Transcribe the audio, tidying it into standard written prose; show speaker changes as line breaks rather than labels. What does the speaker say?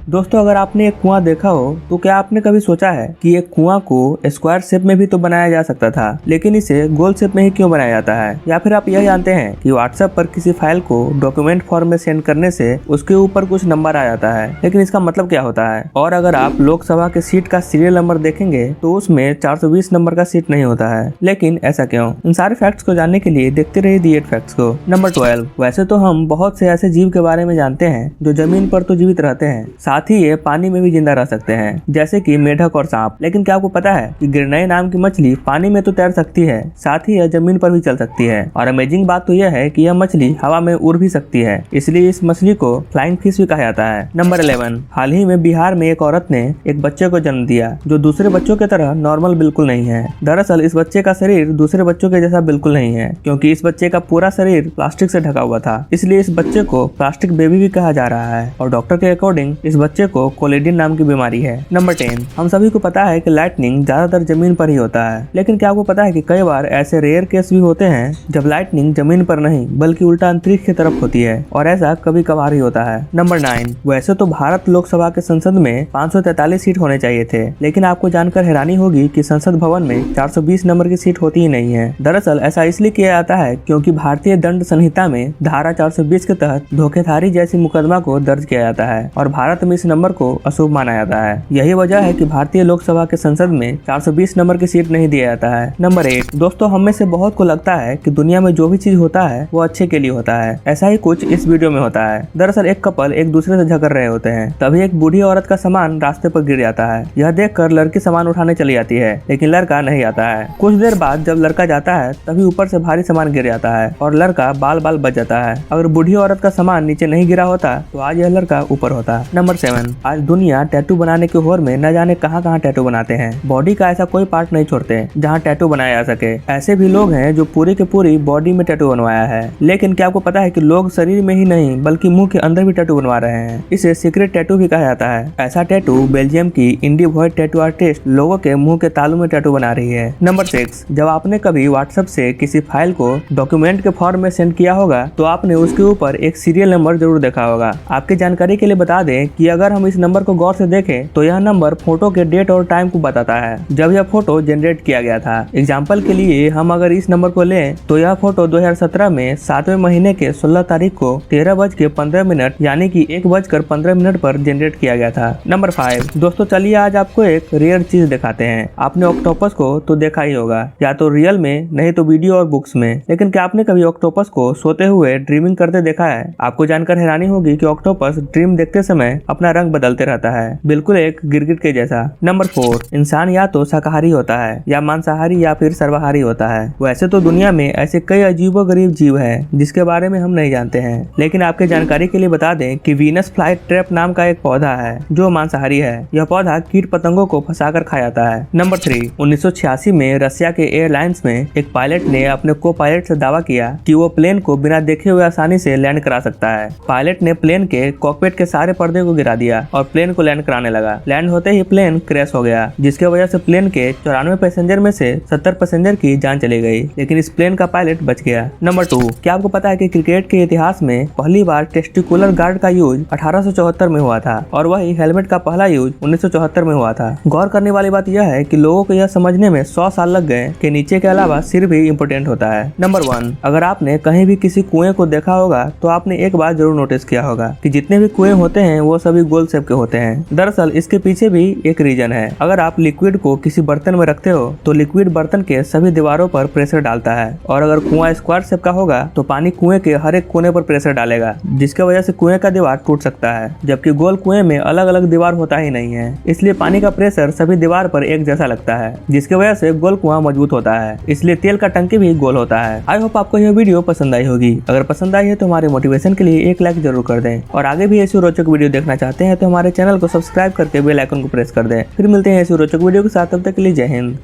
दोस्तों, अगर आपने एक कुआं देखा हो तो क्या आपने कभी सोचा है कि एक कुआं को स्क्वायर शेप में भी तो बनाया जा सकता था, लेकिन इसे गोल शेप में ही क्यों बनाया जाता है? या फिर आप यह जानते हैं कि व्हाट्सएप पर किसी फाइल को डॉक्यूमेंट फॉर्म में सेंड करने से उसके ऊपर कुछ नंबर आ जाता है, लेकिन इसका मतलब क्या होता है? और अगर आप लोकसभा के सीट का सीरियल नंबर देखेंगे तो उसमें 420 नंबर का सीट नहीं होता है, लेकिन ऐसा क्यों? इन सारे फैक्ट्स को जानने के लिए देखते रहिए दी 8 फैक्ट्स को। नंबर 12। वैसे तो हम बहुत से ऐसे जीव के बारे में जानते हैं जो जमीन पर तो जीवित रहते हैं, साथ ही ये पानी में भी जिंदा रह सकते हैं, जैसे कि मेढक और सांप। लेकिन क्या आपको पता है कि गिरनई नाम की मछली पानी में तो तैर सकती है, साथ ही यह जमीन पर भी चल सकती है। और अमेजिंग बात तो यह है कि यह मछली हवा में उड़ भी सकती है, इसलिए इस मछली को फ्लाइंग फिश भी कहा जाता है। नंबर 11। हाल ही में बिहार में एक औरत ने एक बच्चे को जन्म दिया जो दूसरे बच्चों की तरह नॉर्मल बिल्कुल नहीं है। दरअसल इस बच्चे का शरीर दूसरे बच्चों के जैसा बिल्कुल नहीं है, क्योंकि इस बच्चे का पूरा शरीर प्लास्टिक से ढका हुआ था, इसलिए इस बच्चे को प्लास्टिक बेबी भी कहा जा रहा है। और डॉक्टर के अकॉर्डिंग इस बच्चे को कोलेडिन नाम की बीमारी है। नंबर 10। हम सभी को पता है कि लाइटनिंग ज्यादातर जमीन पर ही होता है, लेकिन क्या आपको पता है कि कई बार ऐसे रेयर केस भी होते हैं जब लाइटनिंग जमीन पर नहीं बल्कि उल्टा अंतरिक्ष की तरफ होती है, और ऐसा कभी कभार ही होता है। नंबर 9। वैसे तो भारत लोकसभा के संसद में 543 सीट होने चाहिए थे, लेकिन आपको जानकर हैरानी होगी कि संसद भवन में 420 नंबर की सीट होती ही नहीं है। दरअसल ऐसा इसलिए किया जाता है क्योंकि भारतीय दंड संहिता में धारा 420 के तहत धोखेधारी जैसी मुकदमा को दर्ज किया जाता है, और भारत में इस नंबर को अशुभ माना जाता है। यही वजह है कि भारतीय लोकसभा के संसद में 420 नंबर की सीट नहीं दिया जाता है। नंबर 8। दोस्तों, हम में से बहुत को लगता है कि दुनिया में जो भी चीज होता है वो अच्छे के लिए होता है। ऐसा ही कुछ इस वीडियो में होता है। दरअसल एक कपल एक दूसरे से झगड़ रहे होते हैं, तभी एक बूढ़ी औरत का सामान रास्ते पर गिर जाता है। यह देखकर लड़की सामान उठाने चली जाती है, लेकिन लड़का नहीं आता है। कुछ देर बाद जब लड़का जाता है तभी ऊपर से भारी सामान गिर जाता है और लड़का बाल बाल बच जाता है। अगर बूढ़ी औरत का सामान नीचे नहीं गिरा होता तो आज यह लड़का ऊपर होता। नंबर 7। आज दुनिया टैटू बनाने के होड़ में न जाने कहां टैटू बनाते हैं। बॉडी का ऐसा कोई पार्ट नहीं छोड़ते जहां टैटू बनाया जा सके। ऐसे भी लोग हैं जो पूरी के पूरी बॉडी में टैटू बनवाया है। लेकिन क्या आपको पता है कि लोग शरीर में ही नहीं बल्कि मुंह के अंदर भी टैटू बनवा रहे हैं? इसे सीक्रेट टैटू भी कहा जाता है। ऐसा टैटू बेल्जियम की इंडी वॉइड टैटू आर्टिस्ट लोगों के मुंह के तालू में टैटू बना रही है। नंबर 6। जब आपने कभी व्हाट्सएप से किसी फाइल को डॉक्यूमेंट के फॉर्म में सेंड किया होगा तो आपने उसके ऊपर एक सीरियल नंबर जरूर देखा होगा। आपकी जानकारी के लिए बता दें कि अगर हम इस नंबर को गौर से देखें तो यह नंबर फोटो के डेट और टाइम को बताता है जब यह फोटो जनरेट किया गया था। एग्जाम्पल के लिए हम अगर इस नंबर को लें तो यह फोटो 2017 में 7वें महीने के 16 तारीख को 13:15 यानी कि 1:15 पर जनरेट किया गया था। नंबर 5। दोस्तों, चलिए आज आपको एक रेयर चीज दिखाते हैं। आपने ऑक्टोपस को तो देखा ही होगा, या तो रियल में नहीं तो वीडियो और बुक्स में, लेकिन क्या आपने कभी ऑक्टोपस को सोते हुए ड्रीमिंग करते देखा है? आपको जानकर हैरानी होगी कि ऑक्टोपस ड्रीम देखते समय अपना रंग बदलते रहता है, बिल्कुल एक गिरगिट के जैसा। नंबर 4। इंसान या तो शाकाहारी होता है या मांसाहारी या फिर सर्वाहारी होता है। वैसे तो दुनिया में ऐसे कई अजीबोगरीब जीव हैं जिसके बारे में हम नहीं जानते हैं, लेकिन आपके जानकारी के लिए बता दें कि वीनस फ्लाई ट्रैप नाम का एक पौधा है जो मांसाहारी है। यह पौधा कीट पतंगों को फंसाकर खा जाता है। नंबर 3। 1986 में रशिया के एयरलाइंस में एक पायलट ने अपने को पायलट से दावा किया कि वो प्लेन को बिना देखे हुए आसानी से लैंड करा सकता है। पायलट ने प्लेन के कॉकपिट के सारे पर्दे को गिरा दिया और प्लेन को लैंड कराने लगा। लैंड होते ही प्लेन क्रैश हो गया, जिसके वजह से प्लेन के 94 पैसेंजर में से 70 पैसेंजर की जान चली गई, लेकिन इस प्लेन का पायलट बच गया। नंबर 2। क्या आपको पता है कि क्रिकेट के इतिहास में पहली बार टेस्टिकुलर गार्ड का यूज 1874 में हुआ था, और वही हेलमेट का पहला यूज 1974 में हुआ था। गौर करने वाली बात यह है कि लोगों को यह समझने में 100 साल लग गए कि नीचे के अलावा सिर भी इम्पोर्टेंट होता है। नंबर 1। अगर आपने कहीं भी किसी कुएं को देखा होगा तो आपने एक बात जरूर नोटिस किया होगा कि जितने भी कुएं होते हैं वो सभी गोल शेप के होते हैं। दरअसल इसके पीछे भी एक रीजन है। अगर आप लिक्विड को किसी बर्तन में रखते हो तो लिक्विड बर्तन के सभी दीवारों पर प्रेशर डालता है, और अगर कुआं स्क्वायर शेप का होगा तो पानी कुएं के हर एक कोने पर प्रेशर डालेगा, जिसके वजह से कुएं का दीवार टूट सकता है। जबकि गोल कुएं में अलग अलग दीवार होता ही नहीं है, इसलिए पानी का प्रेशर सभी दीवार पर एक जैसा लगता है, जिसकी वजह से गोल कुआं मजबूत होता है। इसलिए तेल का टंकी भी गोल होता है। आई होप आपको यह वीडियो पसंद आई होगी। अगर पसंद आई है तो हमारे मोटिवेशन के लिए एक लाइक जरूर कर दें, और आगे भी ऐसी रोचक वीडियो देखना चाहते हैं तो हमारे चैनल को सब्सक्राइब करके बेल आइकन को प्रेस कर दें। फिर मिलते हैं ऐसी रोचक वीडियो के साथ, तब तक के लिए जय हिंद।